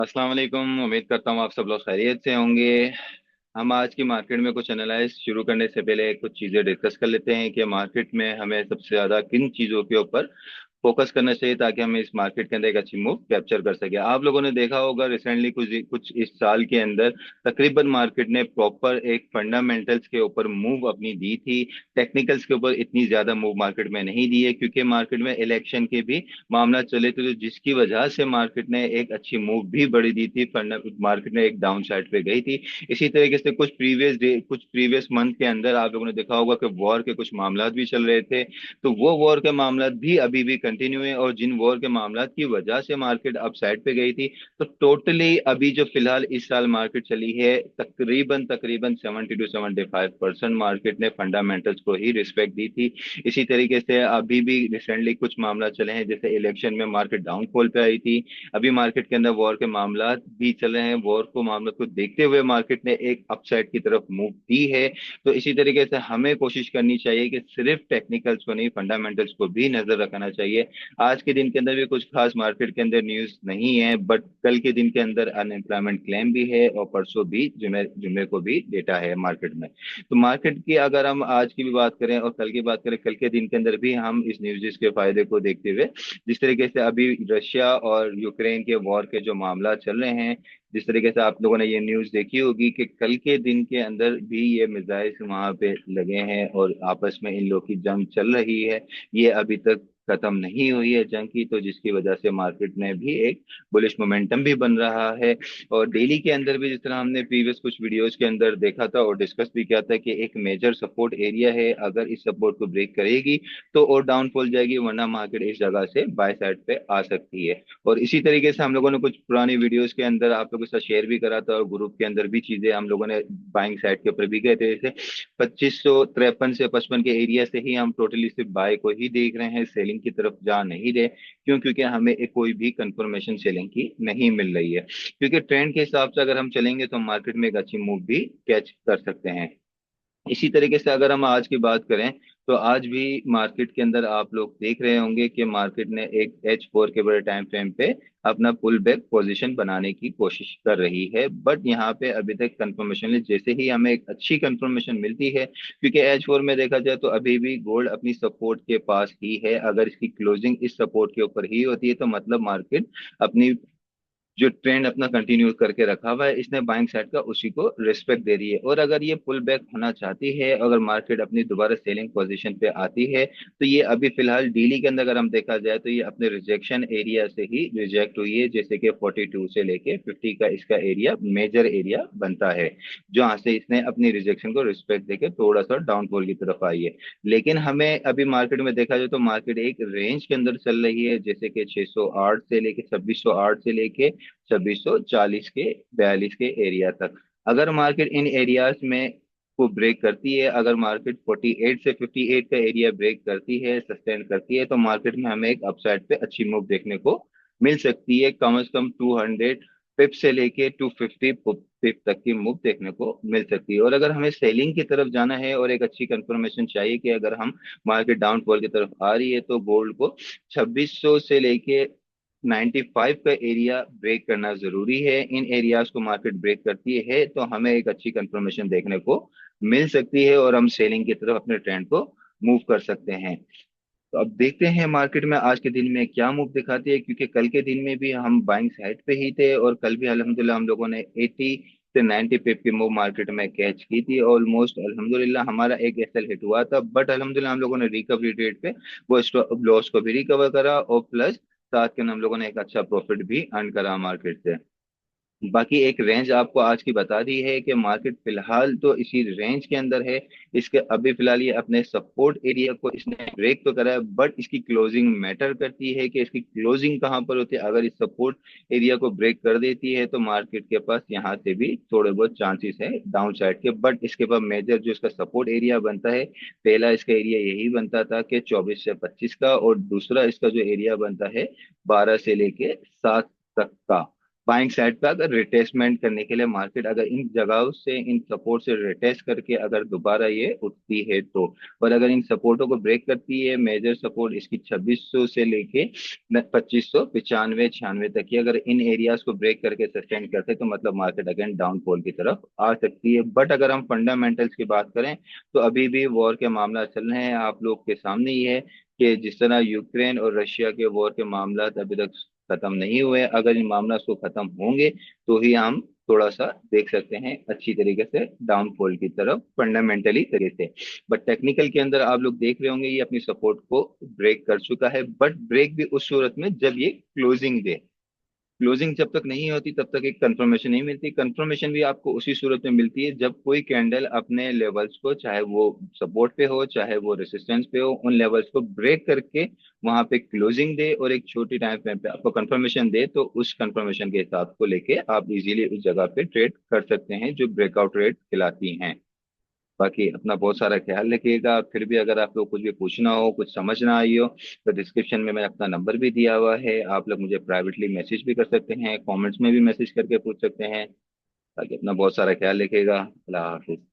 अस्सलाम वालेकुम। उम्मीद करता हूँ आप सब लोग खैरियत से होंगे। हम आज की मार्केट में कुछ एनालाइज शुरू करने से पहले कुछ चीज़ें डिस्कस कर लेते हैं कि मार्केट में हमें सबसे ज़्यादा किन चीज़ों के ऊपर फोकस करना चाहिए ताकि हम इस मार्केट के अंदर एक अच्छी मूव कैप्चर कर सके। आप लोगों ने देखा होगा रिसेंटली कुछ कुछ इस साल के अंदर तकरीबन मार्केट ने प्रॉपर एक फंडामेंटल्स के ऊपर मूव अपनी दी थी। टेक्निकल्स के ऊपर इतनी ज्यादा मूव मार्केट में नहीं दी है क्योंकि मार्केट में इलेक्शन के भी मामला चले थे, तो जिसकी वजह से मार्केट ने एक अच्छी मूव भी बड़ी दी थी। मार्केट ने एक डाउन साइड पे गई थी। इसी तरीके से कुछ प्रीवियस मंथ के अंदर आप लोगों ने देखा होगा कि वॉर के कुछ मामला भी चल रहे थे। तो वो वॉर के मामला भी अभी भी कंटिन्यू है, और जिन वॉर के मामला की वजह से मार्केट अप साइड पे गई थी, तो टोटली अभी जो फिलहाल इस साल मार्केट चली है तकरीबन तकरीबन 70 to 75% मार्केट ने फंडामेंटल्स को ही रिस्पेक्ट दी थी। इसी तरीके से अभी भी रिसेंटली कुछ मामला चले हैं, जैसे इलेक्शन में मार्केट डाउनफॉल पे आई थी। अभी मार्केट के अंदर वॉर के मामला भी चल रहे हैं। वॉर को मामला को देखते हुए मार्केट ने एक अपसाइड की तरफ मूव दी है। तो इसी तरीके से हमें कोशिश करनी चाहिए कि सिर्फ टेक्निकल्स को नहीं, फंडामेंटल्स को भी नजर रखना चाहिए। आज के दिन के अंदर भी कुछ खास मार्केट के अंदर न्यूज नहीं है, बट कल के दिन के अंदर अनएम्प्लॉयमेंट क्लेम भी है, और परसों भी जुमे जुमे को भी डेटा है मार्केट में। तो मार्केट की अगर हम आज की भी बात करें और कल की बात करें, कल के दिन के अंदर भी हम इस न्यूज़ के फायदे को देखते हुए, जिस तरीके से अभी रशिया और यूक्रेन के वॉर के जो मामला चल रहे हैं, जिस तरीके से आप लोगों ने ये न्यूज देखी होगी कि कल के दिन के अंदर भी ये मिसाइल्स वहां पे लगे हैं और आपस में इन लोग की जंग चल रही है। ये अभी तक खत्म नहीं हुई है जंग की, तो जिसकी वजह से मार्केट में भी एक बुलिश मोमेंटम भी बन रहा है। और डेली के अंदर भी, जिस तरह हमने प्रीवियस कुछ वीडियोस के अंदर देखा था और डिस्कस भी किया था, कि एक मेजर सपोर्ट एरिया है, अगर इस सपोर्ट को ब्रेक करेगी तो और डाउनफॉल जाएगी, वरना मार्केट इस जगह से बाय साइड पे आ सकती है। और इसी तरीके से हम लोगों ने कुछ पुरानी वीडियोस के अंदर आप लोगों के साथ शेयर भी करा था, और ग्रुप के अंदर भी चीजें हम लोगों ने बाइंग साइड के ऊपर भी गए थे। जैसे 2553 से 55 के एरिया से ही हम टोटली सिर्फ बाय को ही देख रहे हैं, सेलिंग की तरफ जा नहीं रहे। क्यों? क्योंकि हमें एक कोई भी कंफर्मेशन सेलिंग की नहीं मिल रही है। क्योंकि ट्रेंड के हिसाब से अगर हम चलेंगे तो मार्केट में एक अच्छी मूव भी कैच कर सकते हैं। इसी तरीके से अगर हम आज की बात करें, तो आज भी मार्केट के अंदर आप लोग देख रहे होंगे कि मार्केट ने एक H4 के बड़े टाइम फ्रेम पे अपना पुल बैक पोजीशन बनाने की कोशिश कर रही है। बट यहाँ पे अभी तक कंफर्मेशन नहीं, जैसे ही हमें एक अच्छी कंफर्मेशन मिलती है, क्योंकि H4 में देखा जाए तो अभी भी गोल्ड अपनी सपोर्ट के पास ही है। अगर इसकी क्लोजिंग इस सपोर्ट के ऊपर ही होती है तो मतलब मार्केट अपनी जो ट्रेंड अपना कंटिन्यू करके रखा हुआ है, इसने बाइंग साइड का उसी को रिस्पेक्ट दे रही है। और अगर ये पुल बैक होना चाहती है, अगर मार्केट अपनी दोबारा सेलिंग पोजीशन पे आती है, तो ये अभी फिलहाल डेली के अंदर अगर हम देखा जाए तो ये अपने रिजेक्शन एरिया से ही रिजेक्ट हुई है, जैसे कि 42 से लेके 50 का इसका एरिया मेजर एरिया बनता है, जहां से इसने अपनी रिजेक्शन को रिस्पेक्ट देके थोड़ा सा डाउनफॉल की तरफ आई है। लेकिन हमें अभी मार्केट में देखा जाए तो मार्केट एक रेंज के अंदर चल रही है, जैसे कि 608 से लेके 2608 से लेके 2640 के 42 के एरिया तक। अगर मार्केट इन एरियाज में को ब्रेक करती है, अगर मार्केट 48 से 58 का एरिया ब्रेक करती है, सस्टेन करती है, तो मार्केट में हमें एक अपसाइड पे अच्छी मूव देखने को मिल सकती है। कम से कम 200 पिप से लेके 250 पिप तक की मूव देखने को मिल सकती है। और अगर हमें सेलिंग की तरफ जाना है और एक अच्छी कंफर्मेशन चाहिए कि अगर हम मार्केट डाउनफॉल की तरफ आ रही है, तो गोल्ड को 2600 से लेके 95 का एरिया ब्रेक करना जरूरी है। इन एरियाज को मार्केट ब्रेक करती है तो हमें एक अच्छी कंफर्मेशन देखने को मिल सकती है, और हम सेलिंग की तरफ अपने ट्रेंड को मूव कर सकते हैं। तो अब देखते हैं मार्केट में आज के दिन में क्या मूव दिखाती है, क्योंकि कल के दिन में भी हम बाइंग साइड पे ही थे, और कल भी अल्हम्दुलिल्लाह हम लोगों ने 80 से 90 पिप की मूव मार्केट में कैच की थी। ऑलमोस्ट अल्हम्दुलिल्लाह हमारा एक एसएल हिट हुआ था, बट अल्हम्दुलिल्लाह हम लोगों ने रिकवरी रेट पे वो लॉस को भी रिकवर करा, और प्लस साथ के हम लोगों ने एक अच्छा प्रॉफिट भी अर्न करा मार्केट से। बाकी एक रेंज आपको आज की बता दी है कि मार्केट फिलहाल तो इसी रेंज के अंदर है। इसके अभी फिलहाल ये अपने सपोर्ट एरिया को इसने ब्रेक तो करा है, बट इसकी क्लोजिंग मैटर करती है कि इसकी क्लोजिंग कहाँ पर होती है। अगर इस सपोर्ट एरिया को ब्रेक कर देती है तो मार्केट के पास यहाँ से भी थोड़े बहुत चांसेस है डाउन साइड के। बट इसके पास मेजर जो इसका सपोर्ट एरिया बनता है, पहला इसका एरिया यही बनता था कि 24 से 25 का, और दूसरा इसका जो एरिया बनता है 12 से लेके 7 तक का। बाइंग साइड पे अगर रिटेस्टमेंट करने के लिए मार्केट अगर इन जगहों से इन सपोर्ट से रिटेस्ट करके अगर दोबारा ये उठती है तो, और अगर इन सपोर्टों को ब्रेक करती है, मेजर सपोर्ट इसकी 2600 से लेके 2595 96 तक की, अगर इन एरियाज को ब्रेक करके सस्टेन करते हैं तो मतलब मार्केट अगेन डाउनफॉल की तरफ आ सकती है। बट अगर हम फंडामेंटल्स की बात करें तो अभी भी वॉर के मामला चल रहे हैं, आप लोग के सामने ही है कि जिस तरह यूक्रेन और रशिया के वॉर के मामला अभी तक खत्म नहीं हुए, अगर इन मामला को खत्म होंगे तो ही हम थोड़ा सा देख सकते हैं अच्छी तरीके से डाउनफॉल की तरफ फंडामेंटली तरीके से। बट टेक्निकल के अंदर आप लोग देख रहे होंगे ये अपनी सपोर्ट को ब्रेक कर चुका है, बट ब्रेक भी उस सूरत में जब ये क्लोजिंग दे। क्लोजिंग जब तक नहीं होती तब तक एक कंफर्मेशन नहीं मिलती। कंफर्मेशन भी आपको उसी सूरत में मिलती है जब कोई कैंडल अपने लेवल्स को, चाहे वो सपोर्ट पे हो चाहे वो रेसिस्टेंस पे हो, उन लेवल्स को ब्रेक करके वहां पे क्लोजिंग दे और एक छोटी टाइम फ्रेम पे आपको कंफर्मेशन दे, तो उस कंफर्मेशन के हिसाब को लेके आप इजीली उस जगह पे ट्रेड कर सकते हैं जो ब्रेकआउट रेट खिलाती हैं। बाकी अपना बहुत सारा ख्याल रखिएगा। फिर भी अगर आप लोग कुछ भी पूछना हो, कुछ समझ ना आई हो, तो डिस्क्रिप्शन में मैं अपना नंबर भी दिया हुआ है, आप लोग मुझे प्राइवेटली मैसेज भी कर सकते हैं, कमेंट्स में भी मैसेज करके पूछ सकते हैं। बाकी अपना बहुत सारा ख्याल रखिएगा। अल्लाह हाफिज।